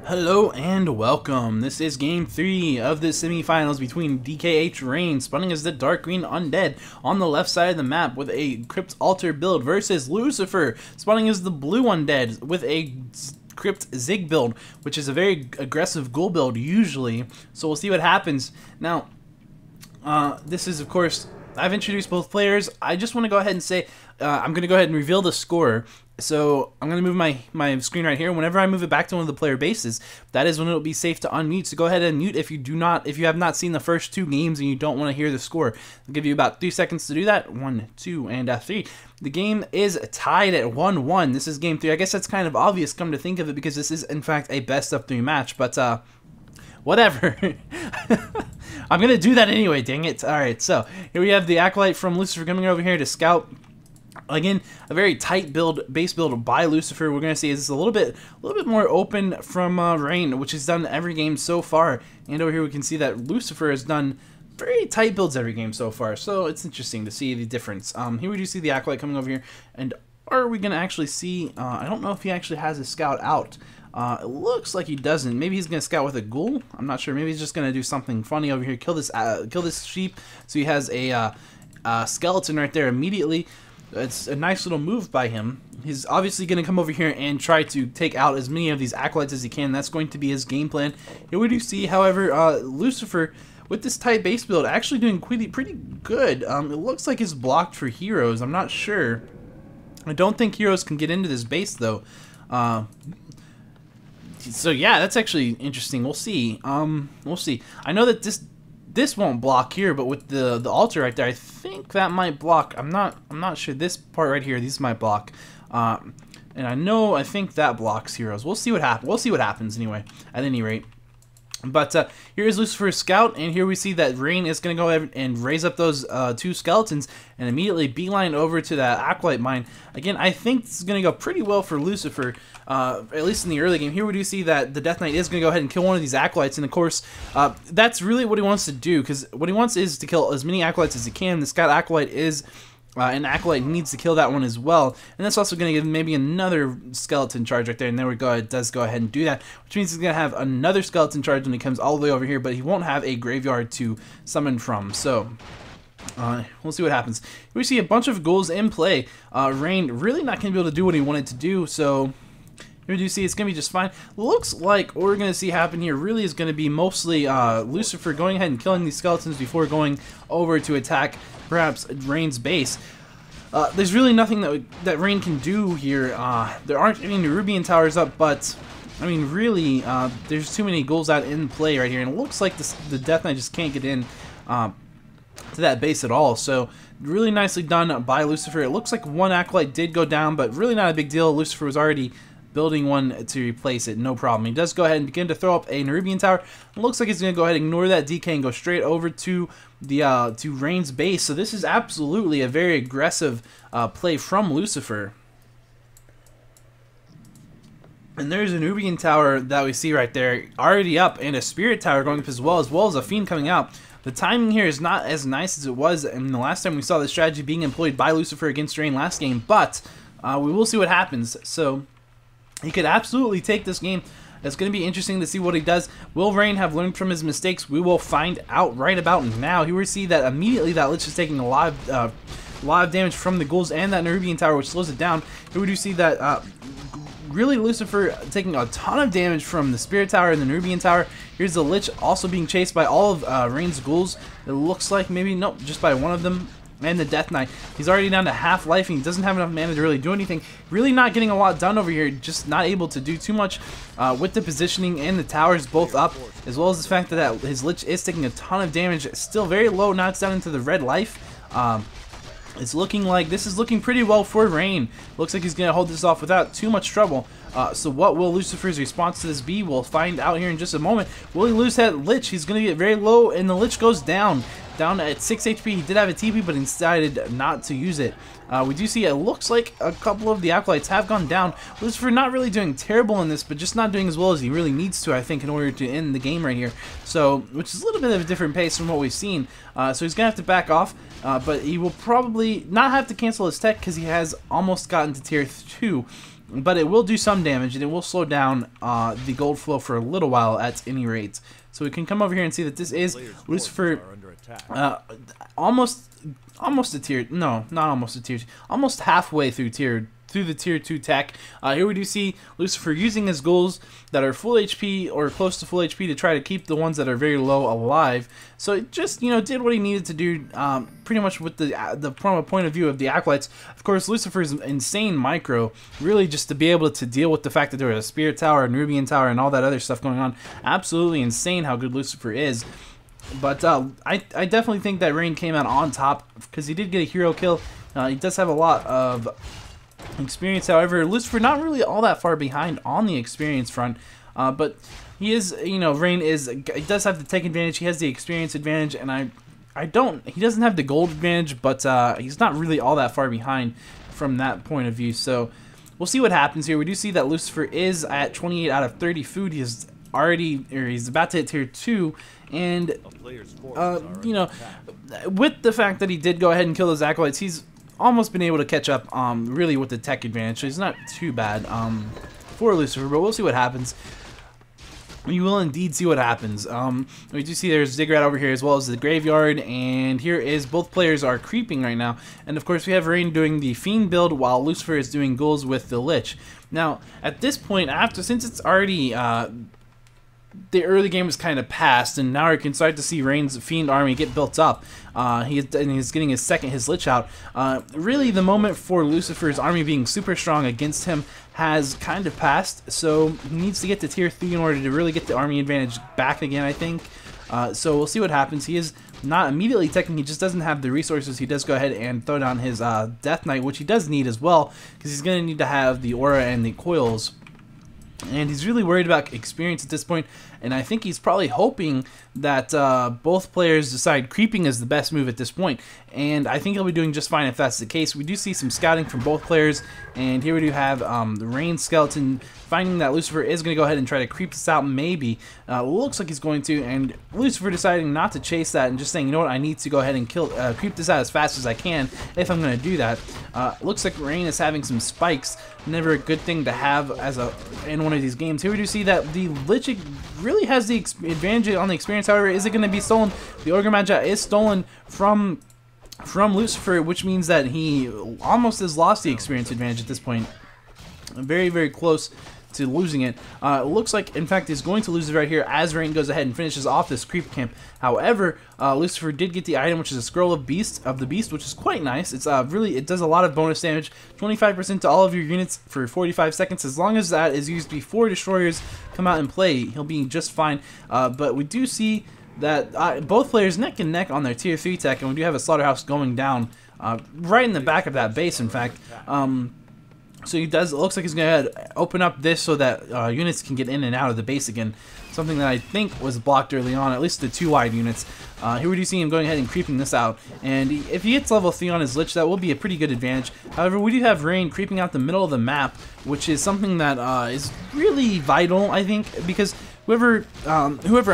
Hello and welcome. This is game 3 of the semifinals between DkHRain, spawning as the dark green undead on the left side of the map with a crypt altar build, versus Lucifer, spawning as the blue undead with a crypt zig build, which is a very aggressive ghoul build usually. So we'll see what happens. Now, this is, of course, I've introduced both players. I just want to go ahead and say I'm going to go ahead and reveal the score. So I'm going to move my screen right here. Whenever I move it back to one of the player bases, that is when it will be safe to unmute. So go ahead and mute if you have not seen the first 2 games and you don't want to hear the score. I'll give you about 3 seconds to do that. 1, 2, and 3. The game is tied at 1-1. This is game 3. I guess that's kind of obvious, come to think of it, because this is in fact a best of 3 match. But whatever. I'm going to do that anyway, dang it. Alright, so here we have the Acolyte from Lucifer coming over here to scout. Again, a very tight base build by Lucifer. We're going to see is a little bit more open from Rain, which has done every game so far. And over here we can see that Lucifer has done very tight builds every game so far. So it's interesting to see the difference. Here we do see the Acolyte coming over here. And are we going to actually see, I don't know if he actually has a scout out. It looks like he doesn't. Maybe he's going to scout with a ghoul. I'm not sure. Maybe he's just going to do something funny over here. Kill this sheep. So he has a skeleton right there immediately. It's a nice little move by him. He's obviously going to come over here and try to take out as many of these acolytes as he can. That's going to be his game plan. Here we do see, however, Lucifer, with this tight base build, actually doing pretty good. It looks like it's blocked for heroes. I'm not sure. I don't think heroes can get into this base, though. So yeah, that's actually interesting. We'll see. We'll see. I know that this won't block here, but with the altar right there, I think that might block. I'm not sure. This part right here, these might block. And I think that blocks heroes. We'll see what happens. We'll see what happens anyway. At any rate. But here is Lucifer's scout, and here we see that Rain is going to go ahead and raise up those 2 skeletons and immediately beeline over to that Acolyte mine. Again, I think this is going to go pretty well for Lucifer, at least in the early game. Here we do see that the Death Knight is going to go ahead and kill one of these Acolytes, and of course, that's really what he wants to do, because what he wants is to kill as many Acolytes as he can. The Scout Acolyte is... an Acolyte needs to kill that one as well. And that's also going to give maybe another skeleton charge right there. And there we go. It does go ahead and do that. Which means he's going to have another skeleton charge when he comes all the way over here. But he won't have a graveyard to summon from. So, we'll see what happens. We see a bunch of ghouls in play. Rain really not going to be able to do what he wanted to do. So, here you see it's going to be just fine. Looks like what we're going to see happen here really is going to be mostly Lucifer going ahead and killing these skeletons before going over to attack perhaps Rain's base. There's really nothing that Rain can do here. There aren't any Nerubian towers up, but I mean really there's too many ghouls out in play right here, and it looks like the Death Knight just can't get in to that base at all. So really nicely done by Lucifer. It looks like one Acolyte did go down, but really not a big deal. Lucifer was already building one to replace it, no problem. He does go ahead and begin to throw up a Nerubian tower. It looks like he's going to go ahead and ignore that DK and go straight over to the to Rain's base. So this is absolutely a very aggressive play from Lucifer. And there's a Nerubian tower that we see right there already up, and a Spirit tower going up as well as a Fiend coming out. The timing here is not as nice as it was in the last time we saw the strategy being employed by Lucifer against Rain last game, but we will see what happens. So he could absolutely take this game. It's going to be interesting to see what he does. Will Rain have learned from his mistakes? We will find out right about now. Here we see that immediately that Lich is taking a lot of damage from the ghouls and that Nerubian tower, which slows it down. Here we do see that really Lucifer taking a ton of damage from the Spirit tower and the Nerubian tower. Here's the Lich also being chased by all of Rain's ghouls. It looks like maybe, nope, just by one of them. And the Death Knight. He's already down to half life, and he doesn't have enough mana to really do anything. Really not getting a lot done over here. Just not able to do too much with the positioning and the towers both up, as well as the fact that his Lich is taking a ton of damage. Still very low, now it's down into the red life. It's looking like this is looking pretty well for Rain. Looks like he's going to hold this off without too much trouble. So what will Lucifer's response to this be? We'll find out here in just a moment. Will he lose that Lich? He's going to get very low, and the Lich goes down at 6 HP. He did have a TP, but he decided not to use it. We do see it looks like a couple of the Acolytes have gone down. Lucifer not really doing terrible in this, but just not doing as well as he really needs to, I think, in order to end the game right here. So, which is a little bit of a different pace from what we've seen. So he's going to have to back off, but he will probably not have to cancel his tech because he has almost gotten to tier 2. but it will do some damage, and it will slow down the gold flow for a little while at any rate. So we can come over here and see that this is Lucifer, almost a tier, no, not almost a tier, almost halfway through the tier 2 tech. Here we do see Lucifer using his ghouls that are full HP or close to full HP to try to keep the ones that are very low alive. So it just, you know, did what he needed to do, pretty much with from a point of view of the acolytes. Of course, Lucifer's insane micro, really just to be able to deal with the fact that there was a Spirit Tower, a Nubian Tower, and all that other stuff going on. Absolutely insane how good Lucifer is. But I definitely think that Rain came out on top because he did get a hero kill. He does have a lot of experience. However, Lucifer not really all that far behind on the experience front, but he is, you know, Rain he does have the tech advantage. He has the experience advantage, and he doesn't have the gold advantage, but he's not really all that far behind from that point of view. So we'll see what happens here. We do see that Lucifer is at 28 out of 30 food. He's about to hit tier 2, and you know, with the fact that he did go ahead and kill those acolytes, he's almost been able to catch up really with the tech advantage, so he's not too bad for Lucifer, but we'll see what happens. We will indeed see what happens. We do see there's Ziggurat over here as well as the Graveyard, and here is both players are creeping right now, and of course we have Rain doing the Fiend build while Lucifer is doing ghouls with the Lich. Now at this point, since it's already the early game is kind of past, and now we can start to see Rain's Fiend army get built up. He's getting his Lich out. Really, the moment for Lucifer's army being super strong against him has kind of passed, so he needs to get to tier 3 in order to really get the army advantage back again, I think. So we'll see what happens. He is not immediately teching, he just doesn't have the resources. He does go ahead and throw down his Death Knight, which he does need as well, because he's going to need to have the aura and the coils. And he's really worried about experience at this point, and I think he's probably hoping that both players decide creeping is the best move at this point, and I think he'll be doing just fine if that's the case. We do see some scouting from both players, and here we do have the Rain Skeleton finding that Lucifer is going to go ahead and try to creep this out, maybe. Looks like he's going to, and Lucifer deciding not to chase that and just saying, you know what, I need to go ahead and creep this out as fast as I can if I'm going to do that. Looks like Rain is having some spikes, never a good thing to have in one of these games. Here we do see that the Lich really has the advantage on the experience. However, is it going to be stolen? The Ogre Magi is stolen from Lucifer, which means that he almost has lost the experience advantage at this point. Very, very close to losing it. It looks like, in fact, he's going to lose it right here as Rain goes ahead and finishes off this creep camp. However, Lucifer did get the item, which is a Scroll of the Beast, which is quite nice. It's it does a lot of bonus damage, 25% to all of your units for 45 seconds. As long as that is used before destroyers come out and play, he'll be just fine. But we do see that both players neck and neck on their tier 3 tech, and we do have a Slaughterhouse going down right in the back of that base, in fact. So it looks like he's going to open up this so that units can get in and out of the base again. Something that I think was blocked early on, at least the 2 wide units. Here we do see him going ahead and creeping this out. And if he gets level 3 on his Lich, that will be a pretty good advantage. However, we do have Rain creeping out the middle of the map, which is something that is really vital, I think, because whoever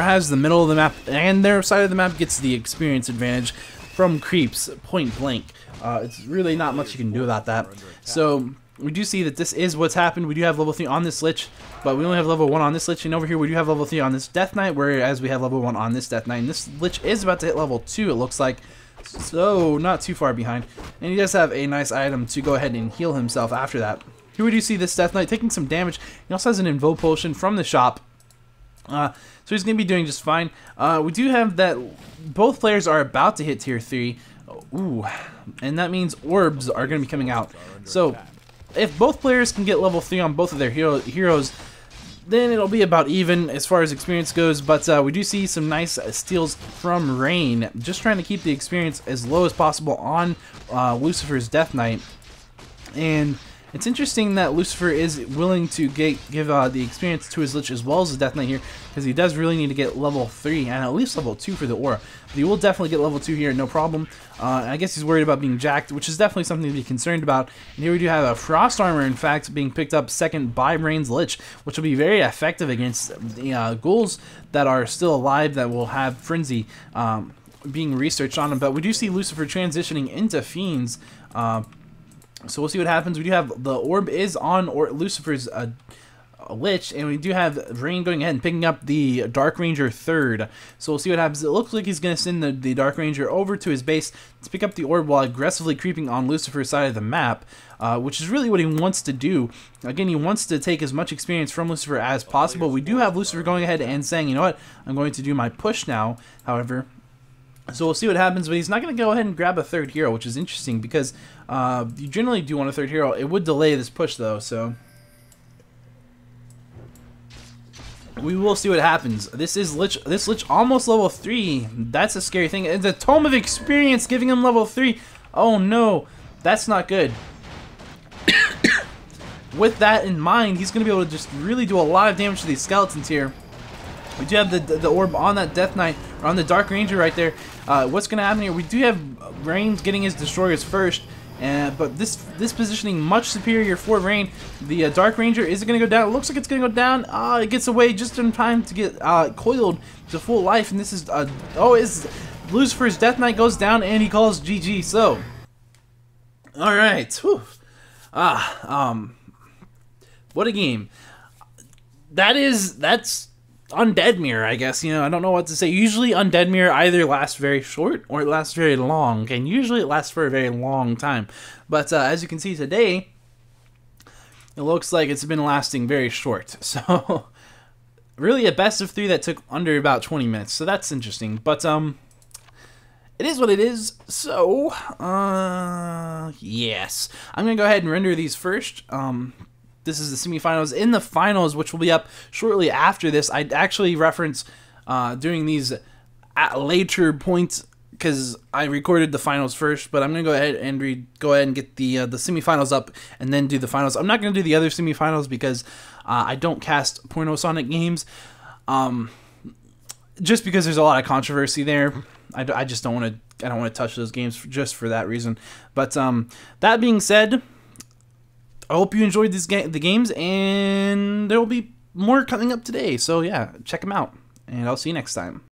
has the middle of the map and their side of the map gets the experience advantage from creeps, point blank. It's really not much you can do about that. So we do see that this is what's happened. We do have level 3 on this Lich, but we only have level 1 on this Lich, and over here we do have level 3 on this Death Knight, whereas we have level 1 on this Death Knight, and this Lich is about to hit level 2, it looks like, so not too far behind. And he does have a nice item to go ahead and heal himself after that. Here we do see this Death Knight taking some damage. He also has an Invo Potion from the shop, so he's going to be doing just fine. We do have that both players are about to hit tier 3, ooh, and that means orbs are going to be coming out. So if both players can get level 3 on both of their heroes, then it'll be about even as far as experience goes. But we do see some nice steals from Rain, just trying to keep the experience as low as possible on Lucifer's Death Knight. And it's interesting that Lucifer is willing to give the experience to his Lich as well as his Death Knight here, because he does really need to get level 3 and at least level 2 for the aura. But he will definitely get level 2 here, no problem. I guess he's worried about being jacked, which is definitely something to be concerned about. And here we do have a Frost Armor, in fact, being picked up second by Rain's Lich, which will be very effective against the ghouls that are still alive that will have Frenzy being researched on them. But we do see Lucifer transitioning into Fiends. So we'll see what happens. We do have the orb is on Lucifer's Lich, and we do have Rain going ahead and picking up the Dark Ranger third. So we'll see what happens. It looks like he's going to send the Dark Ranger over to his base to pick up the orb while aggressively creeping on Lucifer's side of the map, which is really what he wants to do. Again, he wants to take as much experience from Lucifer as possible. We do have Lucifer going ahead and saying, you know what, I'm going to do my push now, however. So we'll see what happens, but he's not going to go ahead and grab a third hero, which is interesting because you generally do want a third hero. It would delay this push, though, so we will see what happens. This Lich almost level 3. That's a scary thing. It's a Tome of Experience giving him level 3. Oh no, that's not good. With that in mind, he's going to be able to just really do a lot of damage to these skeletons here. We do have the orb on that Death Knight, or on the Dark Ranger right there. What's going to happen here? We do have Rain getting his destroyers first, but this positioning much superior for Rain. The Dark Ranger is going to go down. It looks like it's going to go down. It gets away just in time to get coiled to full life, and this is is Lucifer's Death Knight goes down, and he calls GG. So, all right, what a game. That's Undead Mirror, I guess. You know, I don't know what to say. Usually Undead Mirror either lasts very short or it lasts very long, and usually it lasts for a very long time. But as you can see today, it looks like it's been lasting very short. So really a best of 3 that took under about 20 minutes. So that's interesting. But it is what it is. So yes, I'm gonna go ahead and render these first. This is the semifinals. In the finals, which will be up shortly after this, I actually reference doing these at later points because I recorded the finals first. But I'm gonna go ahead and get the semifinals up and then do the finals. I'm not gonna do the other semifinals because I don't cast Porno Sonic games, just because there's a lot of controversy there. I just don't want to. I don't want to touch those games just for that reason. But that being said, I hope you enjoyed the games, and there will be more coming up today. So yeah, check them out, and I'll see you next time.